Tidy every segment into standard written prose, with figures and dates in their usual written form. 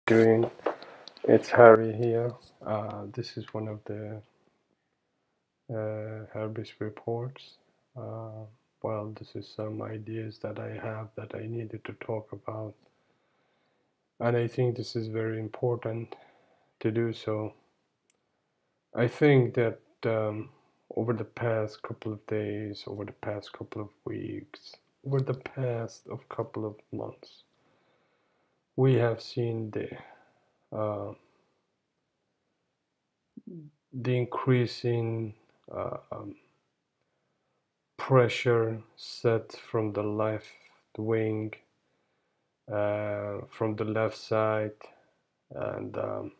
doing? It's Harry here. This is one of the Harry's reports. Uh, this is some ideas that I have that I needed to talk about, and I think this is very important to do so. I think that over the past couple of days, over the past couple of weeks, over the past of couple of months, we have seen uh, the increasing uh, um, pressure set from the left wing, from the left side, and I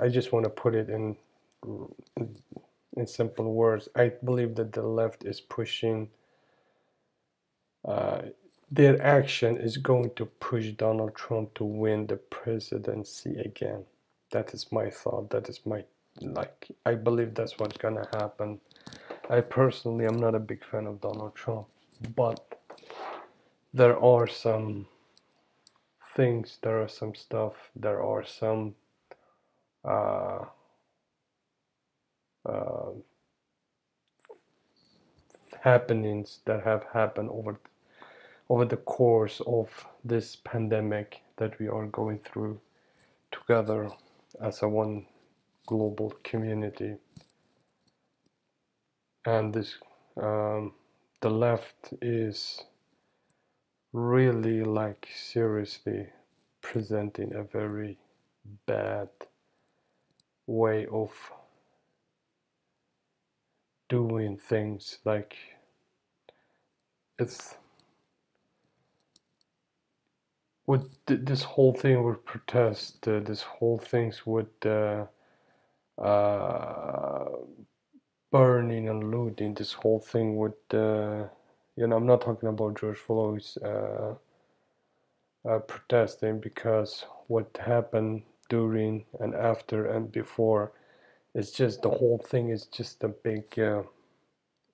just want to put it in simple words. I believe that the left is pushing. Uh, their action is going to push Donald Trump to win the presidency again. That is my thought. That is my I believe that's what's gonna happen. I personally am not a big fan of Donald Trump, but there are some things, there are some stuff, there are some uh, uh, happenings that have happened over the course of this pandemic that we are going through together as a one global community. And this, the left is really seriously presenting a very bad way of doing things. It's with this whole thing with protest, this whole things with uh, burning and looting, this whole thing with I'm not talking about George Floyd's protesting, because what happened during and after and before, it's just the whole thing is just a big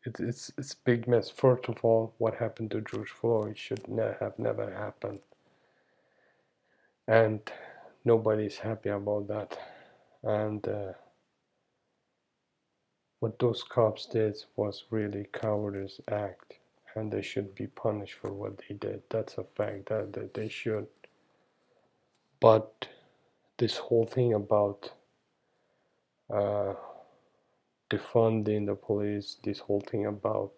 it's big mess. First of all, what happened to George Floyd should have never happened, and nobody's happy about that. And what those cops did was really cowardice act, and they should be punished for what they did. That's a fact that they should. But this whole thing about uh, defunding the police, this whole thing about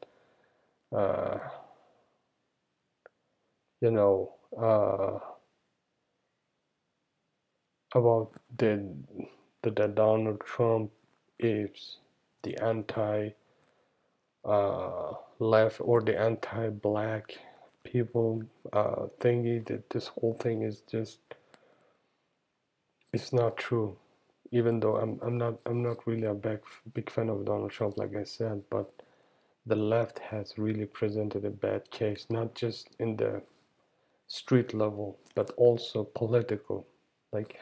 uh, you know about the Donald Trump is the anti left or the anti-black people thingy, that this whole thing is just, it's not true. Even though I'm not really a big fan of Donald Trump, like I said, but the left has really presented a bad case, not just in the street level, but also political. Like,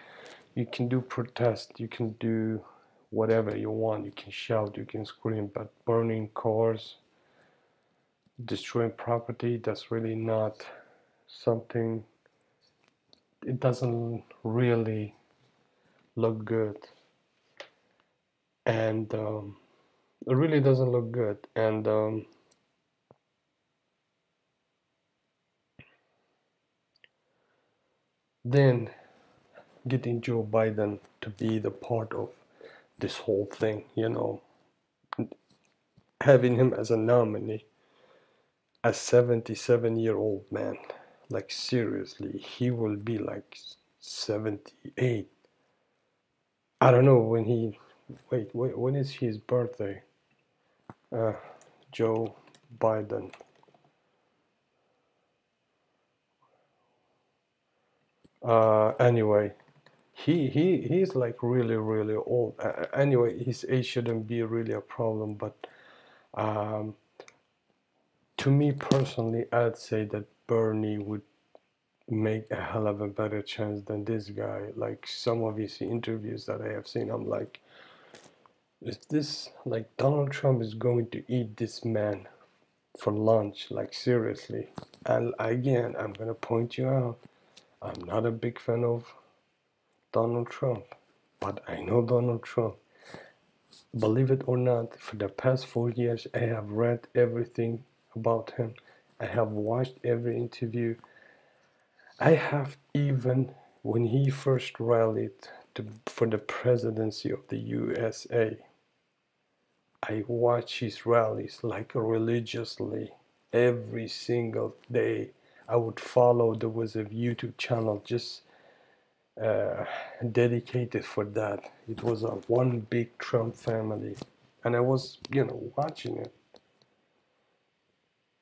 you can do protest, you can do whatever you want, you can shout, you can scream, but burning cars, destroying property, that's really not something, it doesn't really look good. And it really doesn't look good. And then getting Joe Biden to be the part of this whole thing, having him as a nominee, a 77-year-old man. Like, seriously, he will be like 78. I don't know when he. Wait, when is his birthday? Uh, Joe Biden. Anyway, he's like really old. Anyway, his age shouldn't be really a problem, but um, to me personally, I'd say that Bernie would make a hell of a better chance than this guy. Like, some of his interviews that I have seen, I'm like, is this like Donald Trump is going to eat this man for lunch? Like, seriously, And again, I'm gonna point you out. I'm not a big fan of Donald Trump, but I know Donald Trump. Believe it or not, for the past 4 years, I have read everything about him. I have watched every interview. I have even, when he first rallied for the presidency of the USA, I watched his rallies like religiously every single day. I would follow. There was a YouTube channel just uh, dedicated for that. It was a one big Trump family, and I was, watching it.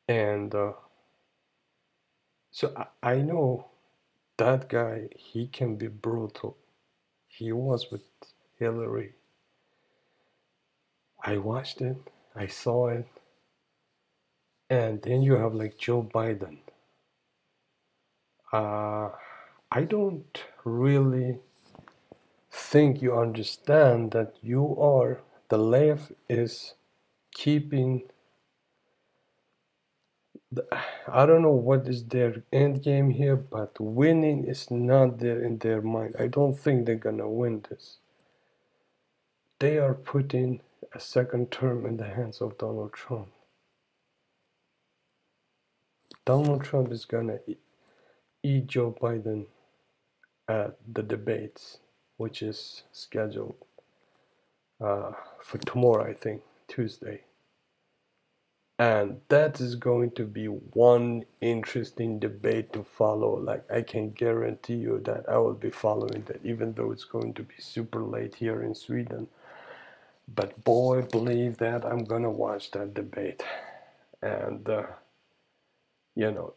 And so I know that guy. He can be brutal. He was with Hillary. I watched it. I saw it. And then you have like Joe Biden. Uh, I don't really think you understand that the left is keeping I don't know what is their end game here, but winning is not there in their mind. I don't think they're gonna win this. They are putting a second term in the hands of Donald Trump. Donald Trump is gonna eat Joe Biden at the debates, which is scheduled for tomorrow, I think, Tuesday. And that is going to be one interesting debate to follow. Like, I can guarantee you that I will be following that, even though it's going to be super late here in Sweden. But boy, believe that I'm gonna watch that debate. And,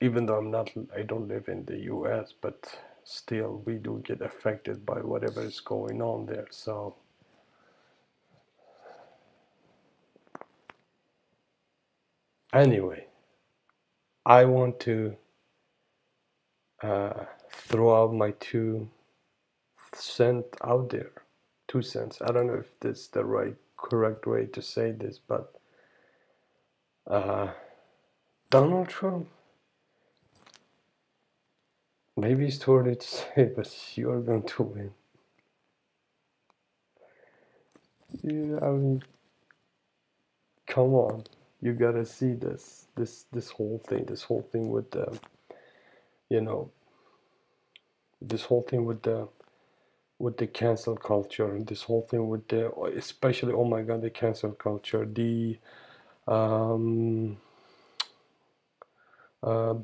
even though I don't live in the US, but still, we do get affected by whatever is going on there. So, anyway, I want to throw out my 2 cent out there. 2 cents. I don't know if that's the correct way to say this, but uh, Donald Trump, maybe it's too early to say, but you're going to win. Yeah, I mean, come on, you gotta see this whole thing with you know, this whole thing with the cancel culture, and this whole thing with especially, oh my God, the cancel culture, the um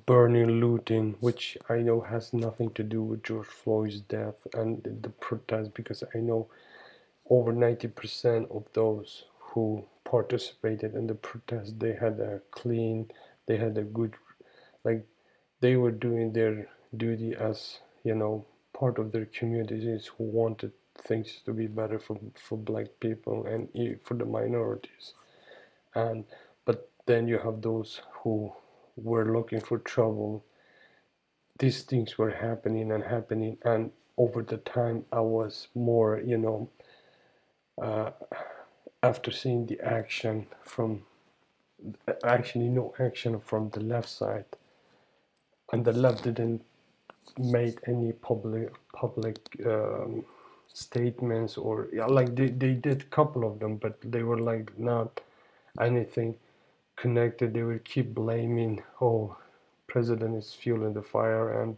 burning, looting, which I know has nothing to do with George Floyd's death and the protest, because I know over 90% of those who participated in the protest, they had a clean, they had a good, like, they were doing their duty as, part of their communities who wanted things to be better for black people and for the minorities. And but then you have those who were looking for trouble. These things were happening and happening, and over the time I was more, uh, after seeing the action from actually no action from the left side, and the left didn't make any public statements, or yeah, like they did a couple of them, but they were like not anything connected. They will keep blaming, oh, president is fueling the fire, and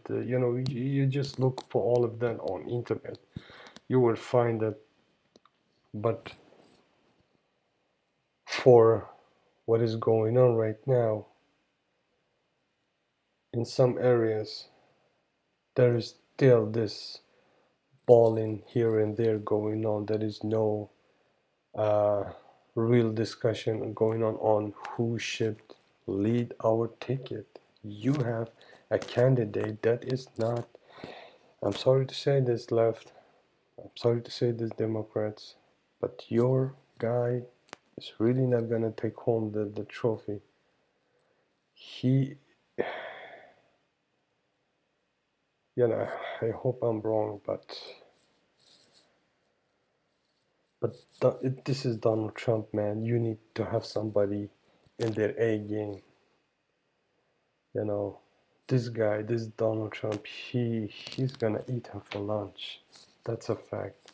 you just look for all of that on internet, you will find that. But for what is going on right now in some areas, there is still this balling here and there going on. There is no uh, real discussion going on who should lead our ticket. You have a candidate that is not, I'm sorry to say this, left, I'm sorry to say this, Democrats, but your guy is really not gonna take home the trophy. He, I hope I'm wrong, but this is Donald Trump, man. You need to have somebody in their A game, you know. this guy, this Donald Trump, he's gonna eat him for lunch. That's a fact.